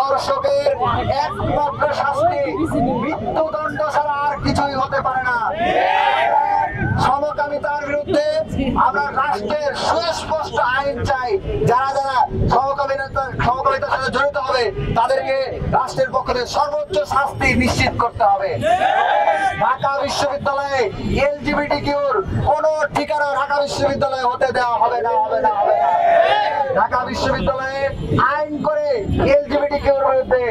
ধর্ষকের একমাত্র শাস্তি মৃত্যুদণ্ড ছাড়া আর কিছুই হতে পারে না। সমকামিতার বিরুদ্ধে আমরা রাষ্ট্রের সুস্পষ্ট আইন চাই। যারা যারা সমকামিতার সাথে জড়িত হবে তাদেরকে রাষ্ট্রের পক্ষ থেকে সর্বোচ্চ শাস্তি নিশ্চিত করতে হবে। ঢাকা বিশ্ববিদ্যালয়ে এলজিবিটিকিউর কোন ঠিকানা ঢাকা বিশ্ববিদ্যালয়ে হতে দেওয়া হবে না। ঢাকা বিশ্ববিদ্যালয়ে আইন করে এলজিবিটিকিউর বিরুদ্ধে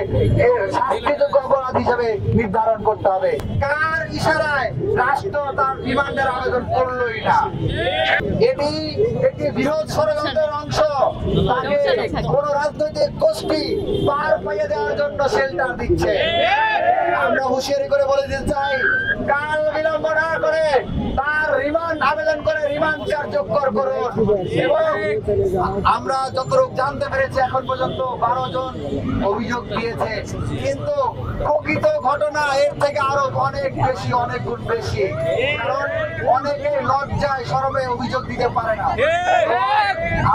শাস্তিযোগ্য অপরাধ হিসেবে নির্ধারণ করতে হবে। কার ইশারায় রাষ্ট্র তার রিমান্ডের আবেদন করলই না? এটি একটি বৃহৎ ষড়যন্ত্রের অংশ। তাকে কোন রাজনৈতিক গোষ্ঠী পার পাইয়ে দেওয়ার জন্য শেল্টার দিচ্ছে। আমরা হুঁশিয়ারি করে বলে দিতে চাই, কাল বিলম্ব না করে তার রিমান্ড আবেদন করে রিমান্ড কার্যকর করুন। এবং আমরা যতটুকু জানতে পেরেছি এখন পর্যন্ত 12 জন অভিযোগ দিয়েছে, কিন্তু প্রকৃত ঘটনা এর থেকে আরো অনেক বেশি, অনেক গুণ বেশি। কারণ অনেকে লজ্জায় শরমে অভিযোগ দিতে পারে না।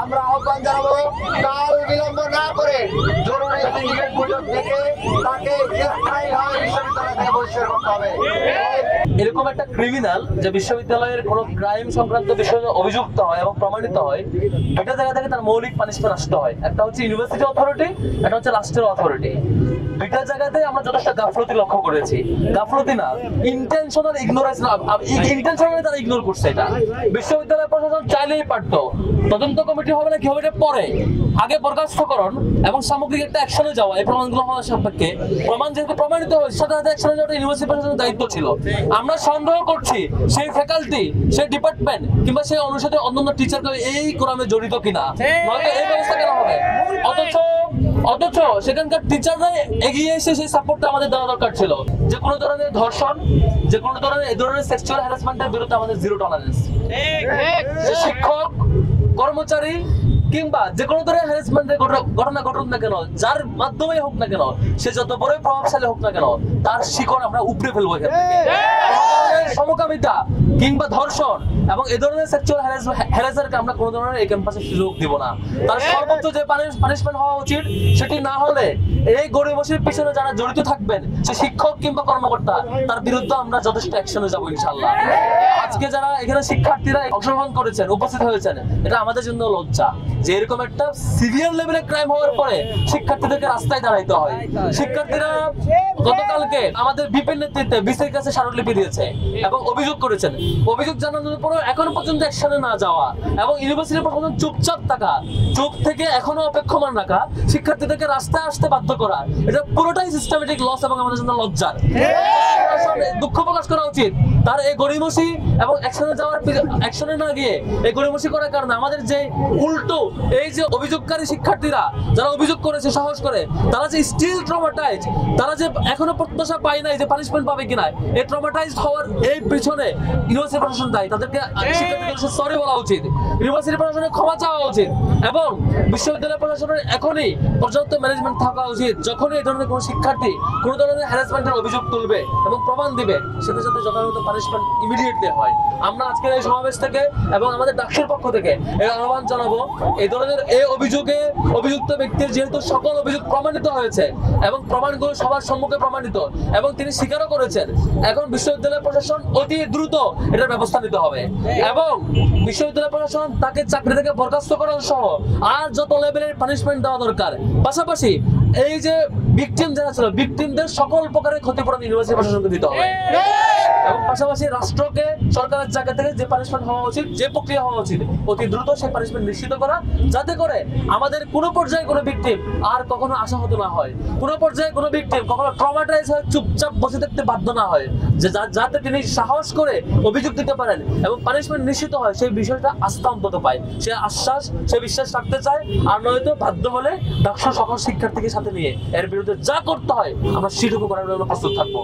আমরা আহ্বান জানাবো, কাল বিলম্ব না করে জরুরি সিন্ডিকেট বৈঠক থেকে তাকে স্থায়ীভাবে বিশ্ববিদ্যালয় থেকে বহিষ্কার করতে হবে। এরকম একটা ক্রিমিনাল যে বিশ্ববিদ্যালয়ের কোনো ক্রাইম সংক্রান্ত বিষয়ে অভিযুক্ত হয় এবং প্রমাণিত হয়, দুটা জায়গা থেকে তার মৌলিক পানিশমেন্ট আসতে হয়। একটা হচ্ছে ইউনিভার্সিটি অথরিটি, একটা হচ্ছে রাষ্ট্রের অথরিটি। দুইটা জায়গাতে আমরা যথেষ্ট গাফলতি লক্ষ্য করেছি। গাফলতি না, ইন্টেনশনাল ইগনোরেন্স না, ইন্টেনশনালি তারা ইগনোর করছে। এটা বিশ্ববিদ্যালয় প্রশাসন চাইলেই পারত। তদন্ত কমিটি হবে না, কি হবে এটা পরে। আগে বরখাস্তকরণ এবং সামগ্রিক একটা অ্যাকশনে যাওয়া, এই প্রমাণগুলো হওয়ার সাপেক্ষে প্রমাণ যেহেতু প্রমাণিত হয়েছে সাথে সাথে অ্যাকশনে যাওয়াটা ইউনিভার্সিটি প্রশাসনের দায়িত্ব ছিল। আমরা সন্দেহ করছি সেই ফ্যাকাল্টি, সেই ডিপার্টমেন্ট কিংবা সেই অনুষদের অন্যান্য টিচারকে এই ক্রমে জড়িত কিনা, নয়তো এই ব্যবস্থা কেন হবে? অথচ সেখানকার টিচাররাই এগিয়ে এসে সেই সাপোর্টটা আমাদের দেওয়া দরকার ছিল। যে কোনো ধরনের ধর্ষণ, যে কোনো ধরনের এই ধরনের সেক্সুয়াল হ্যারাসমেন্টের বিরুদ্ধে আমাদের জিরো টলারেন্স। শিক্ষক, কর্মচারী কিংবা যে কোনো ধরনের হ্যারাসমেন্টের ঘটনা ঘটুক না কেন, যার মাধ্যমে হোক না কেন, সে যত বড় প্রভাবশালী হোক না কেন, তার শিকড় আমরা উপড়ে ফেলবো এখান থেকে। সমকামিতা কিংবা ধর্ষণ এবং এই ধরনের সেক্সুয়াল হ্যারাসারকে আমরা কোনো ধরনের এই ক্যাম্পাসে সুযোগ দিব না। তার সর্বোচ্চ যে পানিশমেন্ট হওয়া উচিত, সেটি না হলে এই গরিমসির পিছনে যারা জড়িত থাকবেন, সে শিক্ষক কিংবা কর্মকর্তা, তার বিরুদ্ধে আমরা যথেষ্ট অ্যাকশনে যাবো ইনশাআল্লাহ। আজকে যারা এখানে শিক্ষার্থীরা অংশগ্রহণ করেছেন, উপস্থিত হয়েছেন, এটা আমাদের জন্য লজ্জা যে এরকম একটা সিভিয়ার লেভেলের ক্রাইম হওয়ার পরে শিক্ষার্থীদেরকে রাস্তায় দাঁড়াইতে হয়। শিক্ষার্থীরা গতকালকে আমাদের বিপিন নেতৃত্বে বিসির কাছে স্মারকলিপি দিয়েছে এবং অভিযোগ করেছেন। অভিযোগ জানানোর পরও এখনো পর্যন্ত অ্যাকশনে না যাওয়া এবং ইউনিভার্সিটির প্রশাসন চুপচাপ থাকা, চুপ থেকে এখনো অপেক্ষমান রাখা, শিক্ষার্থীদেরকে রাস্তায় আসতে বাধ্য করা, এটা পুরোটাই সিস্টেমেটিক লস এবং আমাদের জন্য লজ্জার। দুঃখ প্রকাশ করা উচিত তার এই গরিমসি এবং অ্যাকশনে না গিয়ে এই গরিমসি করার কারণে আমাদের যে উল্টো এই যে অভিযোগকারী শিক্ষার্থীরা যারা অভিযোগ করেছে সাহস করে, তারা যে স্টিল ট্রমাটাইজ, তারা যে এখনো প্রত্যাশা পায় নাই যে পানিশমেন্ট পাবে কিনা, এই ট্রমাটাইজড হওয়ার এই পিছনে ইউনিভার্সিটি প্রশাসন দায়ী। তাদেরকে শিক্ষার্থীদের সরি বলা উচিত, ইউনিভার্সিটি প্রশাসনের ক্ষমা চাওয়া উচিত এবং বিশ্ববিদ্যালয় প্রশাসনের এখনই পর্যাপ্ত ম্যানেজমেন্ট থাকা উচিত। যখনই এই ধরনের কোনো শিক্ষার্থী কোনো ধরনের হ্যারাসমেন্টের অভিযোগ তুলবে এবং প্রমাণ দিবে, সাথে সাথে যথাযথ পানিশমেন্ট ইমিডিয়েটলি হয়। আমরা আজকের এই সমাবেশ থেকে এবং আমাদের ডাকসুর পক্ষ থেকে এই আহ্বান জানাবো, এই ধরনের এই অভিযোগে অভিযুক্ত ব্যক্তির যেহেতু সকল অভিযোগ প্রমাণিত হয়েছে এবং প্রমাণগুলো সবার সম্মুখে প্রমাণিত এবং তিনি স্বীকারও করেছেন, এখন বিশ্ববিদ্যালয় প্রশাসন অতি দ্রুত এটার ব্যবস্থা নিতে হবে এবং বিশ্ববিদ্যালয় প্রশাসন তাকে চাকরি থেকে বরখাস্ত করা সহ আর যত লেভেলের পানিশমেন্ট দেওয়া দরকার, পাশাপাশি এই যে ভিকটিম যারা ছিল, ভিকটিমদের সকল প্রকারের ক্ষতিপূরণ ইউনিভার্সিটি প্রশাসনকে দিতে হবে এবং পাশাপাশি রাষ্ট্রকে সরকারের জায়গা থেকে যে পানিশমেন্ট হওয়া উচিত, যে প্রক্রিয়া হওয়া উচিত, অতি দ্রুত সেই পানিশমেন্ট নিশ্চিত করা, যাতে করে আমাদের কোনো পর্যায়ে কোনো ভিকটিম আর কখনো আশাহত না হয়, কোনো পর্যায়ে কোনো ভিকটিম কখনো ট্রমাটাইজ হয়ে চুপচাপ বসে থাকতে বাধ্য না হয়, যে যাতে তিনি সাহস করে অভিযোগ দিতে পারেন এবং পানিশমেন্ট নিশ্চিত হয়, সেই বিষয়টা আস্থা অন্তত পায়, সে আশ্বাস, সে বিশ্বাস রাখতে চায়। আর নয়তো বাধ্য হলে ডাকসু সকল শিক্ষার্থীকে সাথে নিয়ে এর বিরুদ্ধে যা করতে হয় আমরা সেটুকু করার জন্য প্রস্তুত থাকবো।